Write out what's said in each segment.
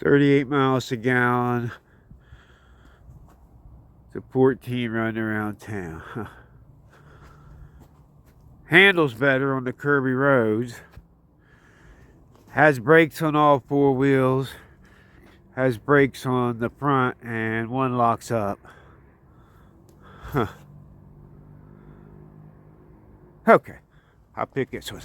38 miles a gallon. Support team running around town. Handles better on the curvy roads. Has brakes on all four wheels. Has brakes on the front and one locks up. Okay, I'll pick this one.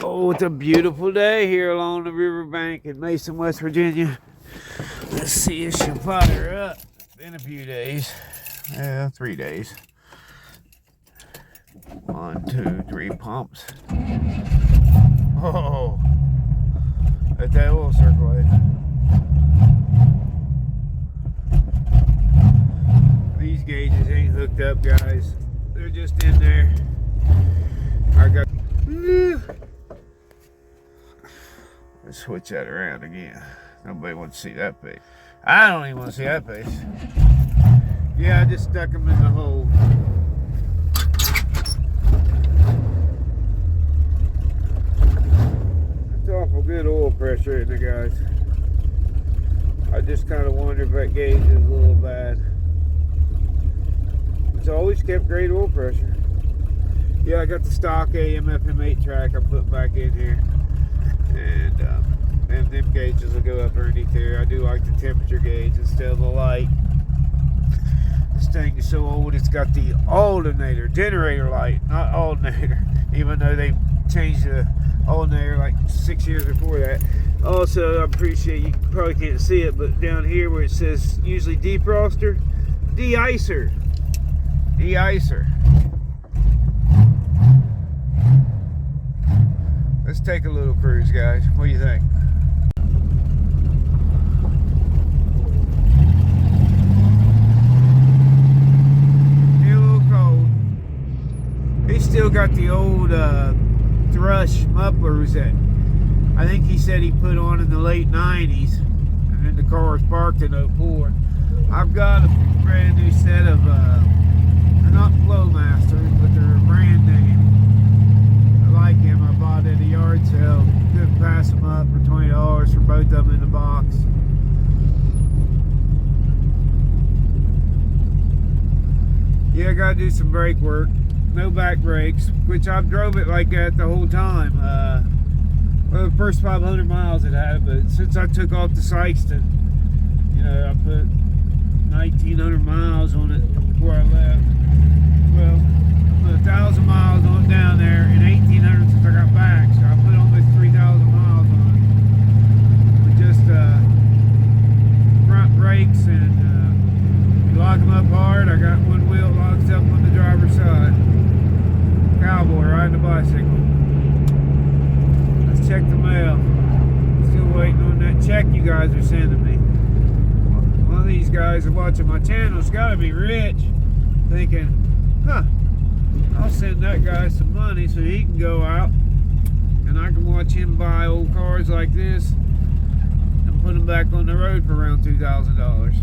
Oh, it's a beautiful day here along the riverbank in Mason, West Virginia. Let's see if she'll fire up. Been a few days. Yeah, 3 days. 1, 2, 3 pumps. Oh, let that oil circulate. These gauges ain't hooked up, guys. They're just in there. I got. Let's switch that around again. Nobody wants to see that face. I don't even want to see that face. Yeah, I just stuck them in the hole. It's awful good oil pressure in there, guys. I just kind of wonder if that gauge is a little bad. It's always kept great oil pressure. Yeah, I got the stock AM FM 8-track I put back in here. And them gauges will go up underneath there. I do like the temperature gauge instead of the light. This thing is so old, it's got the alternator, generator light, not alternator, even though they changed the alternator like 6 years before that. Also, I appreciate, you probably can't see it, but down here where it says usually defroster, de-icer. De-icer. Let's take a little cruise, guys. What do you think? Still a little cold. He still got the old thrush mufflers that I think he said he put on in the late 90s. And then the car was parked in 04. I've got a brand new set of, they're not Flowmasters, but they're a brand name. Like him, I bought at a yard sale. Couldn't pass them up for $20 for both of them in the box. Yeah, I gotta do some brake work. No back brakes, which I've drove it like that the whole time. Well, the first 500 miles it had, but since I took off to Sykeston, you know, I put 1,900 miles on it before I left. Well, I put 1,000 miles on it down there and 1,800 since I got back, so I put almost 3,000 miles on it with just front brakes, and you lock them up hard. I got one wheel locked up on the driver's side. Cowboy riding a bicycle. Let's check the mail. Still waiting on that check you guys are sending me. One of these guys are watching my channel. It's got to be rich, thinking, huh, I'll send that guy some money so he can go out and I can watch him buy old cars like this and put them back on the road for around $2,000.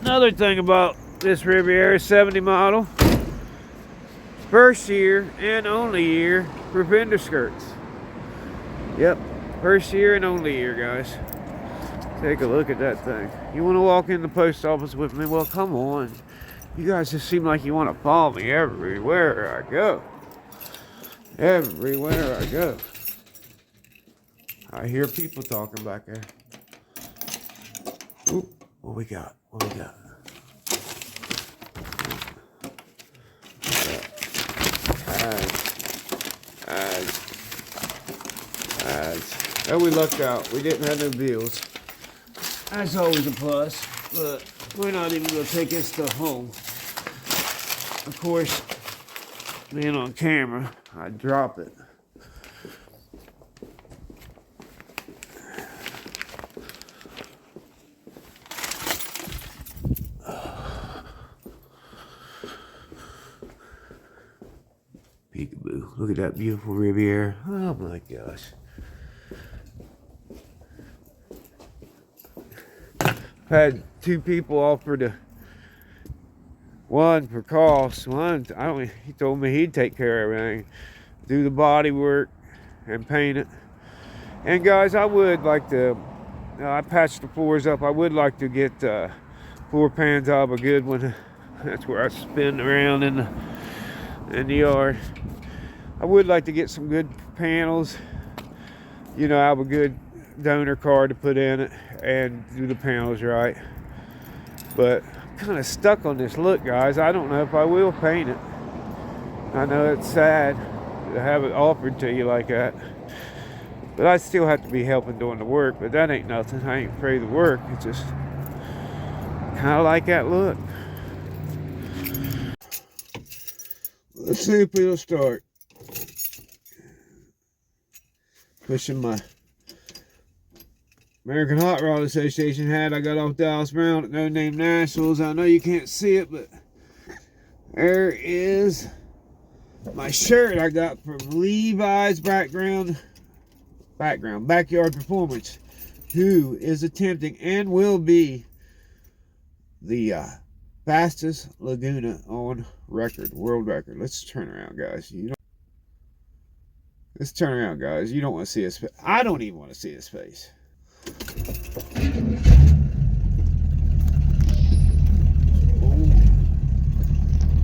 Another thing about this Riviera 70 model, first year and only year for fender skirts. Yep, first year and only year, guys. Take a look at that thing. You want to walk in the post office with me? Well, come on. You guys just seem like you want to follow me everywhere I go. Everywhere I go. I hear people talking back there. Oop, what we got? What we got? Ads. Oh, we lucked out. We didn't have no bills. That's always a plus, but we're not even going to take this stuff home. Of course, being on camera, I'd drop it. Peekaboo. Look at that beautiful Riviera. Oh my gosh. I've had two people offered to, one for cost, one, I don't, he told me he'd take care of everything, do the body work and paint it. And guys, I would like to, I patched the floors up. I would like to get floor pans out of a good one. That's where I spin around in the yard. I would like to get some good panels, you know, have a good donor card to put in it and do the panels right. But I'm kind of stuck on this look, guys. I don't know if I will paint it. I know it's sad to have it offered to you like that, but I still have to be helping doing the work. But that ain't nothing. I ain't afraid of the work. It's just kind of like that look. Let's see if it'll start. Pushing my American Hot Rod Association hat I got off Dallas Brown at No Name Nationals. I know you can't see it, but there is my shirt I got from Levi's Backyard Performance, who is attempting and will be the fastest Laguna on record, world record. Let's turn around, guys. Let's turn around, guys. You don't want to see his face. I don't even want to see his face.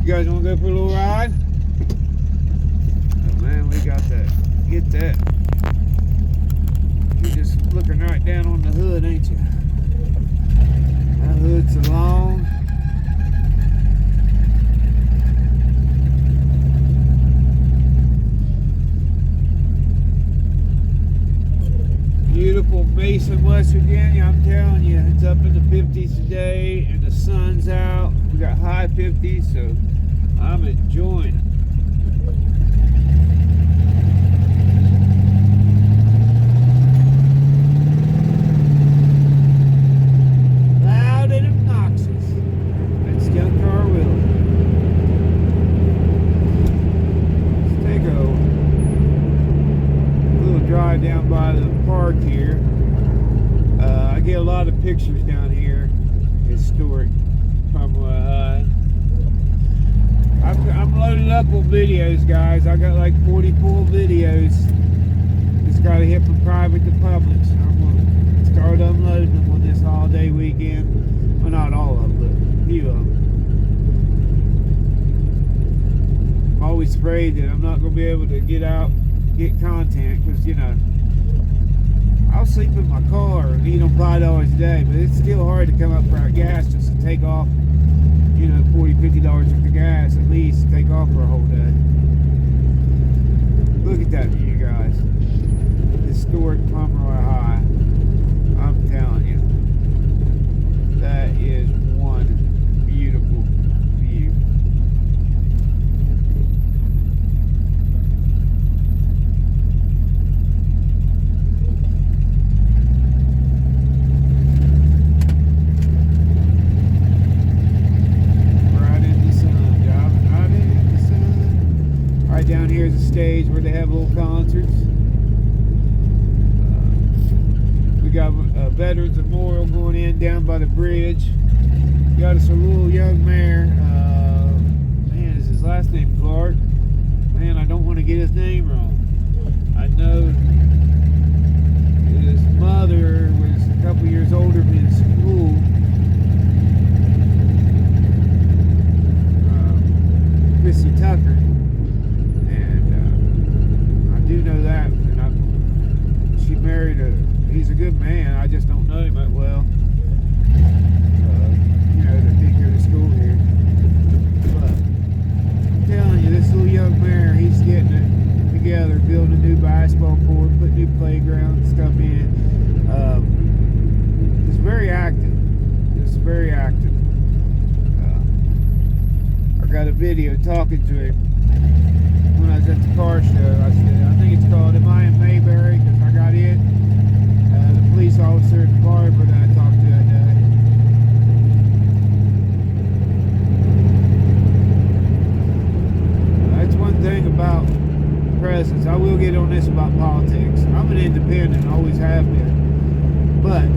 You guys want to go for a little ride? Oh man, we got that. Get that. You're just looking right down on the hood, ain't you? That hood's long. Beautiful Mason, West Virginia. I'm telling you, it's up in the 50s today and the sun's out. We got high 50s, so I'm enjoying it. Loud and obnoxious. That's Young Car Willie. Let's take a little drive down by the park here. I get a lot of pictures down here. Historic from I'm loaded up on videos, guys. I got like 44 videos. Just got to hit from private to public. So I'm gonna start unloading them on this holiday weekend. Well, not all of them, but a few of them. I'm always afraid that I'm not gonna be able to get out, get content, because you know, I'll sleep in my car and eat on $5 a day, but it's still hard to come up for our gas just to take off, you know, $40, $50 worth of gas at least to take off for a whole day. Look at that view, guys. Historic Pomeroy High. I'm telling you, that is one beautiful view. Down here is a stage where they have little concerts. We got a Veterans Memorial going in down by the bridge. Got us a little young mare. Man, is his last name Clark? Man, I don't want to get his name wrong. I know his mother was a couple years older than me in school. Chrissy Tucker. I do know that, and she married he's a good man. I just don't know him that well. You know, that think here to school here. But I'm telling you, this little young mare, he's getting it together, building a new basketball court, putting new playground stuff in. It's very active. It's very active. I got a video talking to him when I was at the car show. I think it's called Am I in Mayberry? Because I got in. The police officer at the barber that I talked to that day. That's one thing about presence. I will get on this about politics. I'm an independent, always have been. But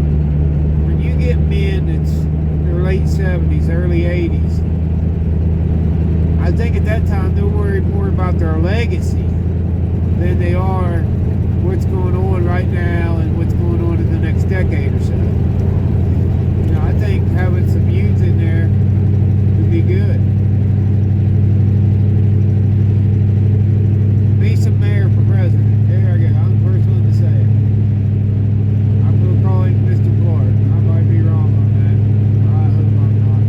when you get men that's late 70s, early 80s. I think at that time they're worried more about their legacy than they are what's going on right now and what's going on in the next decade or so. You know, I think having some youth in there would be good. Be some mayor for president. There I go. I'm the first one to say it. I'm going to call him Mr. Clark. I might be wrong on that. I hope I'm not.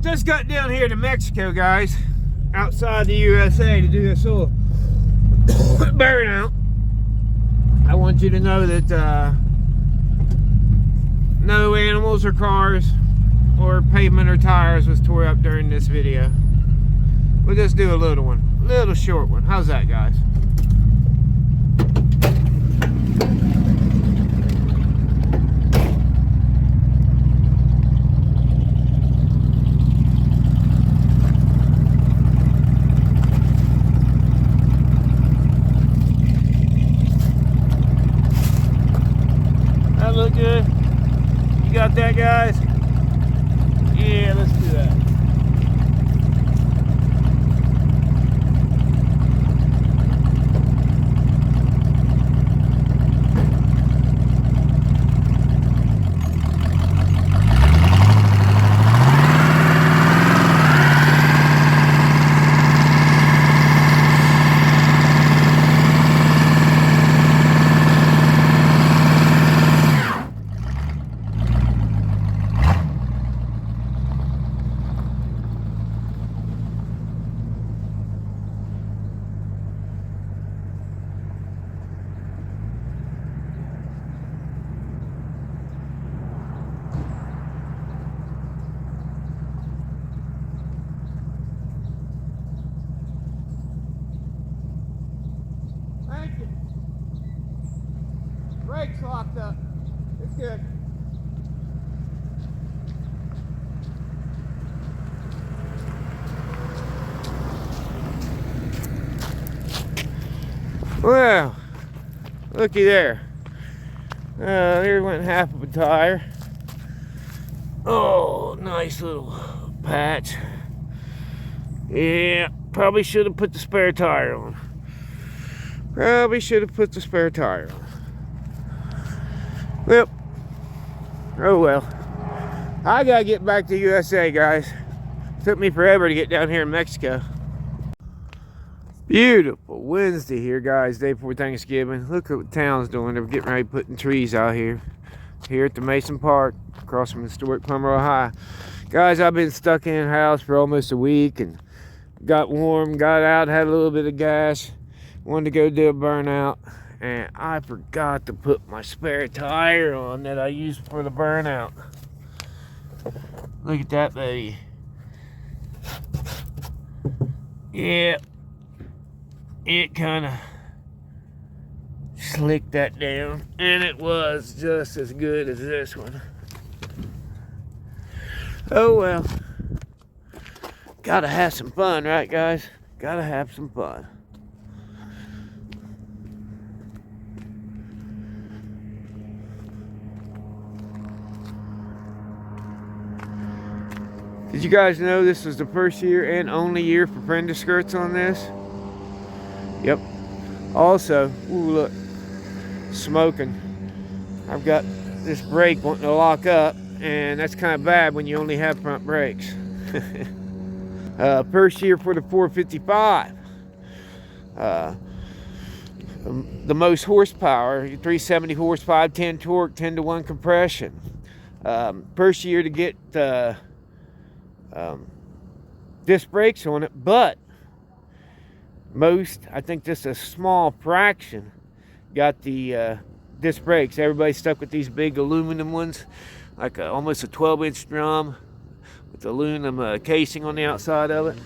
Just got down here to Mexico, guys, outside the USA to do this little burnout. I want you to know that no animals or cars or pavement or tires was tore up during this video. We'll just do a little one, a little short one. How's that, guys? Look good. You got that, guys? Yeah, let's do that. Brakes locked up. It's good. Well, looky there. There went half of a tire. Oh, nice little patch. Yeah, probably should have put the spare tire on. Probably should have put the spare tire on. Well, oh well. I gotta get back to USA, guys. Took me forever to get down here in Mexico. Beautiful Wednesday here, guys, day before Thanksgiving. Look at what the town's doing. They're getting ready to put trees out here. Here at the Mason Park, across from historic Pomeroy High. Guys, I've been stuck in the house for almost a week and got warm, got out, had a little bit of gas. Wanted to go do a burnout. And I forgot to put my spare tire on that I used for the burnout. Look at that, baby. Yeah. It kind of slicked that down. And it was just as good as this one. Oh well. Gotta have some fun, right, guys? Gotta have some fun. Did you guys know this was the first year and only year for Prenda skirts on this? Yep. Also, ooh, look, smoking. I've got this brake wanting to lock up, and that's kind of bad when you only have front brakes. First year for the 455. The most horsepower, 370 horse, 510 torque, 10-to-1 compression. First year to get disc brakes on it, but most, I think just a small fraction, got the disc brakes. Everybody's stuck with these big aluminum ones, like almost a 12-inch drum with aluminum casing on the outside of it.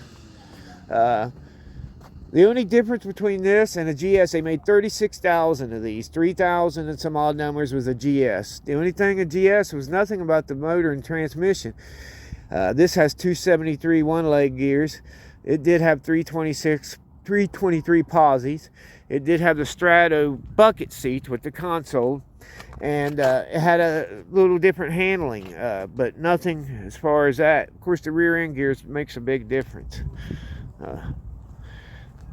The only difference between this and a GS, they made 36,000 of these. 3,000 and some odd numbers was a GS. The only thing a GS was nothing about the motor and transmission. This has 273 one-leg gears. It did have 323 posies. It did have the Strato bucket seats with the console, and it had a little different handling, but nothing as far as that. Of course, the rear end gears makes a big difference.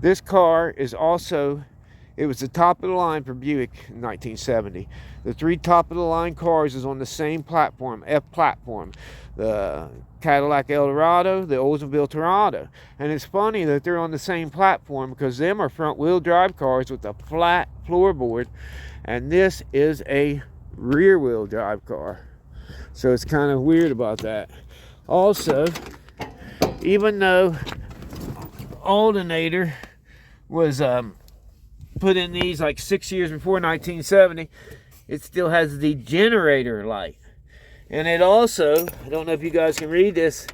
This car is also, it was the top of the line for Buick in 1970. The three top of the line cars is on the same platform, F platform. The Cadillac Eldorado, the Oldsmobile Toronto. And it's funny that they're on the same platform because them are front wheel drive cars with a flat floorboard. And this is a rear wheel drive car. So it's kind of weird about that. Also, even though alternator was put in these like 6 years before 1970, it still has the generator light. And it also, I don't know if you guys can read this,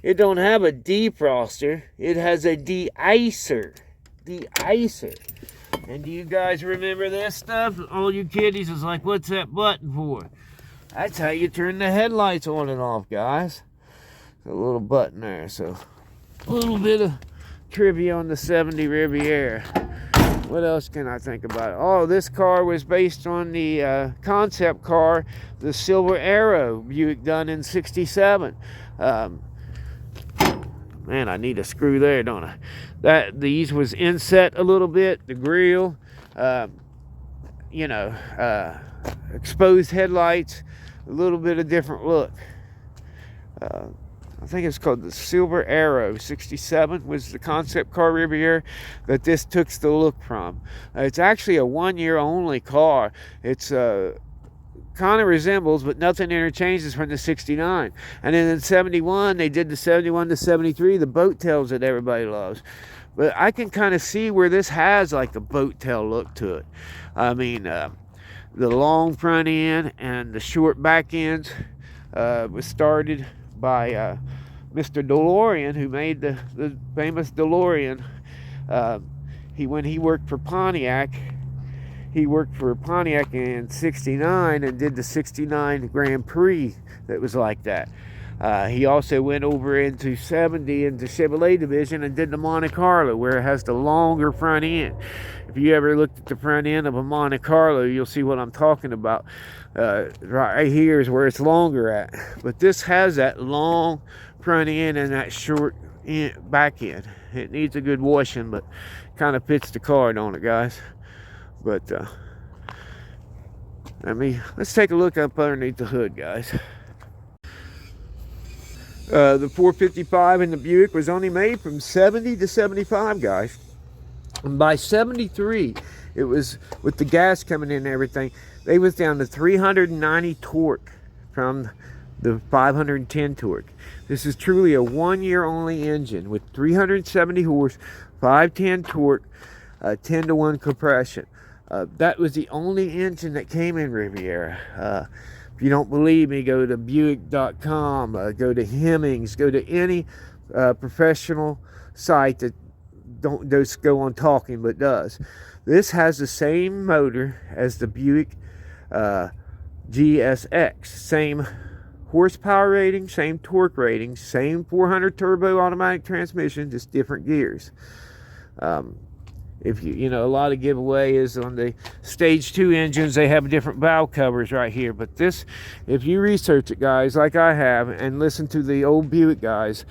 it don't have a defroster, it has a de-icer. De-icer. And do you guys remember this stuff? All you kiddies is like, what's that button for? That's how you turn the headlights on and off, guys. A little button there. So a little bit of trivia on the 70 Riviera. What else can I think about it? Oh, this car was based on the concept car, the Silver Arrow Buick done in '67. Man, I need a screw there, don't I? These was inset a little bit, the grille, exposed headlights, a little bit of different look. I think it's called the Silver Arrow. 67 was the concept car Riviera that this took the look from. It's actually a 1 year only car. It's kind of resembles, but nothing interchanges from the 69. And then in 71, they did the 71 to 73, the boat tails that everybody loves. But I can kind of see where this has like a boat tail look to it. I mean, the long front end and the short back ends was started by Mr. DeLorean, who made the famous DeLorean. When he worked for Pontiac, in '69 and did the '69 Grand Prix that was like that. He also went over into '70 into Chevrolet division and did the Monte Carlo, where it has the longer front end. If you ever looked at the front end of a Monte Carlo, you'll see what I'm talking about. Right here is where it's longer at. But this has that long front end and that short back end. It needs a good washing, but kind of fits the car, don't it, guys? But let's take a look up underneath the hood, guys. The 455 in the Buick was only made from 70 to 75, guys. And by 73, it was, with the gas coming in and everything, they was down to 390 torque from the 510 torque. This is truly a 1 year only engine with 370 horse, 510 torque, 10-to-1 compression. That was the only engine that came in Riviera. If you don't believe me, go to buick.com, go to Hemmings, go to any professional site that don't just go on talking but does. This has the same motor as the Buick GSX, same horsepower rating, same torque rating, same 400 turbo automatic transmission, just different gears. If a lot of giveaway is on the stage 2 engines, they have different valve covers right here. But this, if you research it, guys, like I have, and listen to the old Buick guys,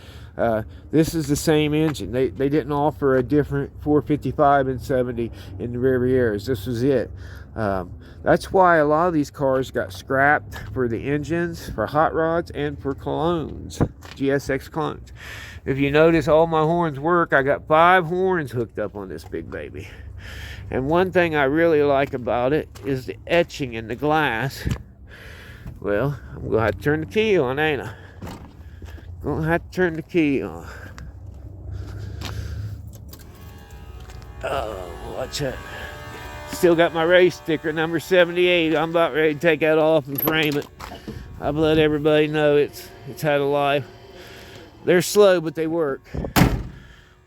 This is the same engine. They didn't offer a different 455 and 70 in the Rivieras. This was it. That's why a lot of these cars got scrapped for the engines, for hot rods, and for clones, GSX clones. If you notice, all my horns work. I got 5 horns hooked up on this big baby. And one thing I really like about it is the etching in the glass. Well, I'm going to have to turn the key on, ain't I? Going to have to turn the key on. Oh, watch that. Still got my race sticker, number 78. I'm about ready to take that off and frame it. I've let everybody know it's had a life. They're slow, but they work.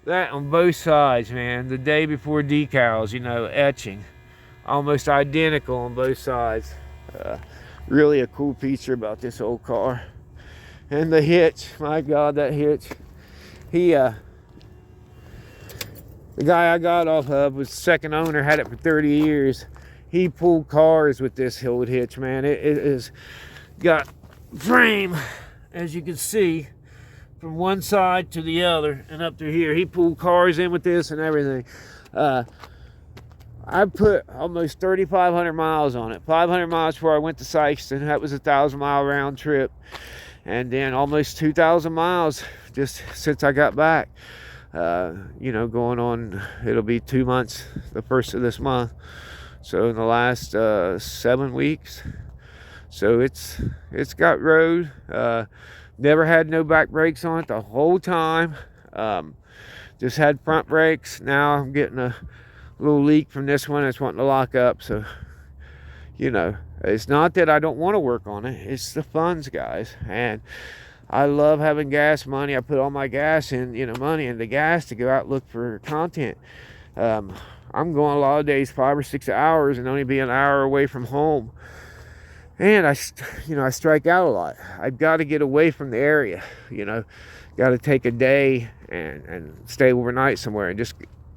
That on both sides, man. The day before decals, you know, etching. Almost identical on both sides. Really a cool feature about this old car. And the hitch, my God, that hitch. The guy I got off of was second owner, had it for 30 years. He pulled cars with this old hitch, man. It is got frame, as you can see, from one side to the other and up through here. He pulled cars in with this and everything. I put almost 3,500 miles on it. 500 miles before I went to Sykeston. That was a 1,000-mile round trip. And then almost 2,000 miles just since I got back. You know, going on, it'll be 2 months, the first of this month. So in the last 7 weeks. So it's got road. Never had no back brakes on it the whole time. Just had front brakes. Now I'm getting a little leak from this one. It's wanting to lock up. So, you know, it's not that I don't want to work on it. It's the funds, guys. And I love having gas money. I put all my gas in, you know, money into gas to go out and look for content. I'm going a lot of days 5 or 6 hours and only be an hour away from home. And I strike out a lot. I've got to get away from the area, you know. Got to take a day and stay overnight somewhere and just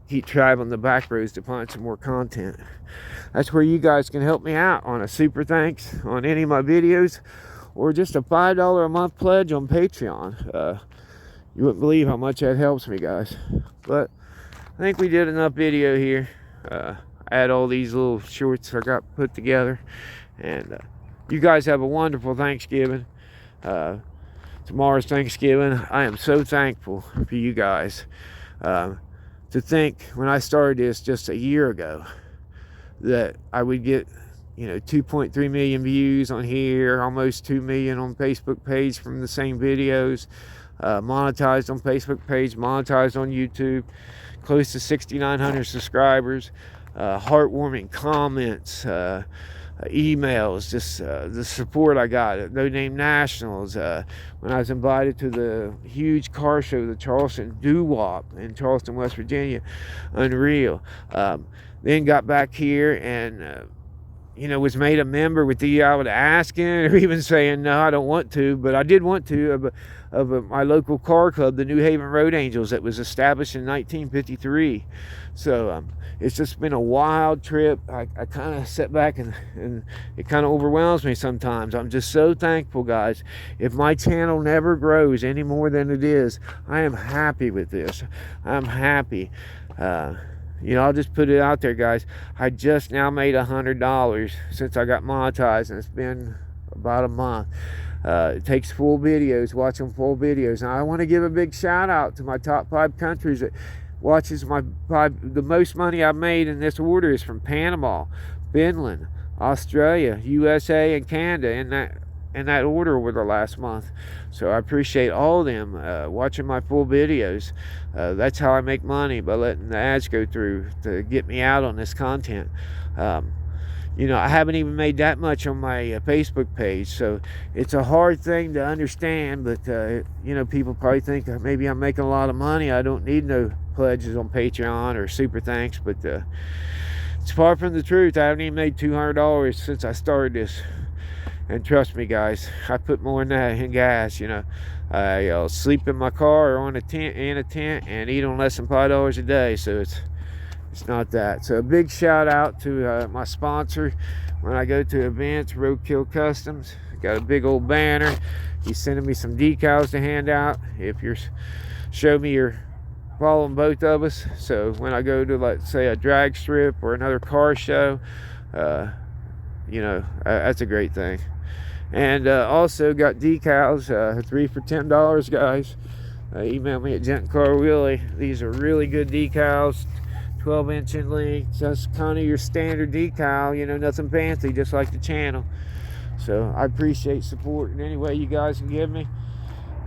keep traveling the back roads to find some more content. That's where you guys can help me out on a super thanks on any of my videos, or just a $5 a month pledge on Patreon. You wouldn't believe how much that helps me, guys. But I think we did enough video here. I had all these little shorts I got put together, and you guys have a wonderful Thanksgiving. Tomorrow's Thanksgiving. I am so thankful for you guys. To think when I started this just a year ago that I would get, you know, 2.3 million views on here, almost 2 million on Facebook page from the same videos, monetized on Facebook page, monetized on YouTube, close to 6,900 subscribers, heartwarming comments, emails, just the support I got at No Name Nationals, when I was invited to the huge car show, the Charleston Doo-Wop in Charleston, West Virginia. Unreal. Then got back here and you know, was made a member with the I was asking or even saying no, I don't want to, but I did want to, of my local car club, the New Haven Road Angels, that was established in 1953. So it's just been a wild trip. I kind of sit back and it kind of overwhelms me sometimes. I'm just so thankful, guys. If my channel never grows any more than it is, I am happy with this. I'm happy. You know, I'll just put it out there, guys. I just now made $100 since I got monetized, and it's been about a month. It takes full videos, watching full videos. Now, I want to give a big shout out to my top 5 countries that watches my 5. The most money I've made in this order is from Panama, Finland, Australia, USA, and Canada, in that order over the last month. So I appreciate all of them watching my full videos. That's how I make money, by letting the ads go through to get me out on this content. You know, I haven't even made that much on my Facebook page, so it's a hard thing to understand, but you know, people probably think maybe I'm making a lot of money. I don't need no pledges on Patreon or super thanks, but it's far from the truth. I haven't even made $200 since I started this. And trust me, guys, I put more than that in gas. You know, I sleep in my car or on a tent, and eat on less than $5 a day. So It's not that. So a big shout out to my sponsor when I go to events, Roadkill Customs. Got a big old banner. He's sending me some decals to hand out. If you're show me you're following both of us, so when I go to, let's say, a drag strip or another car show, that's a great thing. And also got decals, 3 for $10, guys. Email me at Gent Car Willie. These are really good decals, 12-inch in length. That's kind of your standard decal, nothing fancy, just like the channel. So I appreciate support in any way you guys can give me.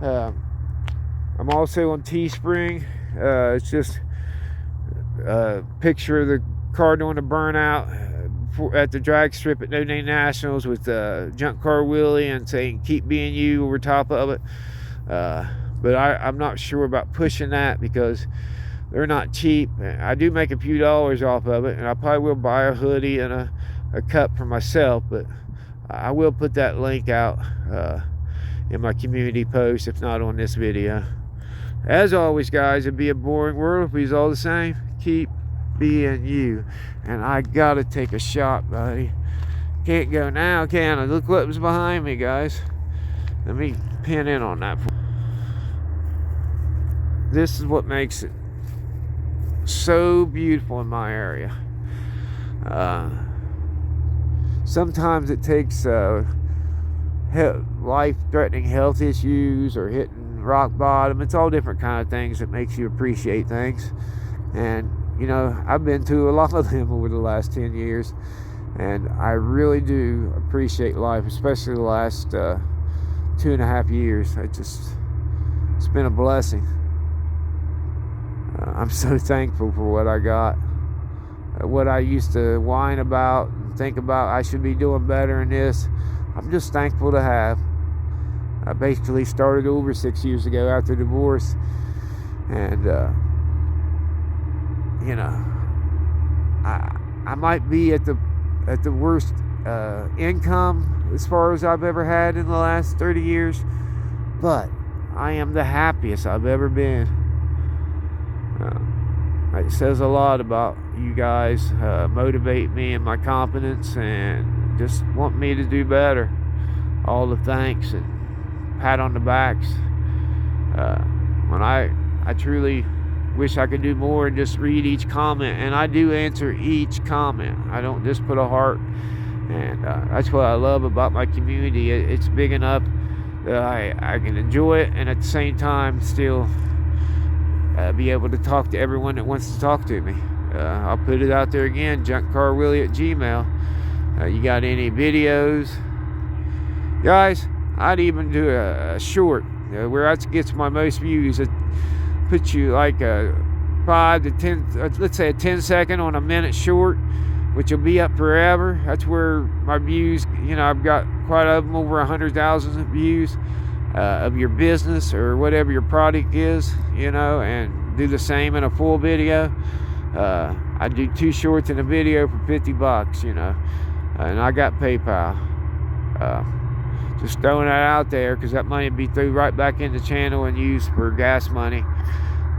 I'm also on Teespring. It's just a picture of the car doing a burnout at the drag strip at No Name Nationals with Junk Car Willie and saying "Keep Being You" over top of it. But I'm not sure about pushing that because they're not cheap. I do make a few dollars off of it, and I probably will buy a hoodie and a cup for myself, but I will put that link out in my community post, if not on this video. As always, guys, it'd be a boring world if we was all the same. Keep being you. And I gotta take a shot, buddy. Can't go now, can I? Look what was behind me, guys. Let me pin in on that. This is what makes it so beautiful in my area. Sometimes it takes life-threatening health issues or hitting rock bottom. It's all different kind of things that makes you appreciate things. And I've been to a lot of them over the last 10 years, and I really do appreciate life, especially the last 2.5 years. It's been a blessing. I'm so thankful for what I got. What I used to whine about and think about, I should be doing better in this, I'm just thankful to have. I basically started over 6 years ago after divorce, and I might be at the worst income as far as I've ever had in the last 30 years, but I am the happiest I've ever been. It says a lot about you guys, motivate me and my confidence, and just want me to do better. All the thanks and pat on the backs. When I truly wish I could do more and just read each comment, and I do answer each comment. I don't just put a heart, and that's what I love about my community. It's big enough that I can enjoy it, and at the same time still be able to talk to everyone that wants to talk to me. I'll put it out there again, junkcarwillie@gmail. You got any videos, guys? I'd even do a short where that gets my most views. It puts you like a 5 to 10, let's say a 10-second on a minute short, which will be up forever. That's where my views, I've got quite of them, over 100,000 views of your business or whatever your product is, and do the same in a full video. I do 2 shorts in a video for $50, and I got PayPal. Just throwing that out there because that money would be thrown right back in the channel and used for gas money.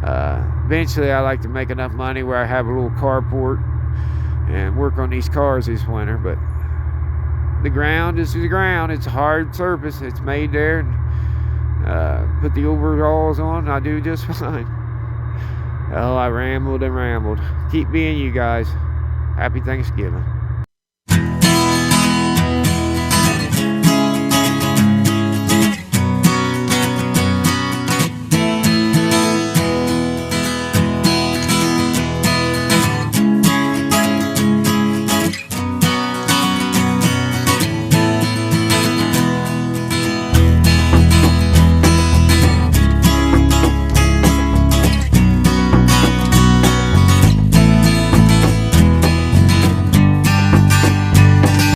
Eventually, I like to make enough money where I have a little carport and work on these cars this winter. But the ground is the ground. It's a hard surface. It's made there. And, put the overalls on, I do just fine. Oh, I rambled and rambled. Keep being you guys. Happy Thanksgiving.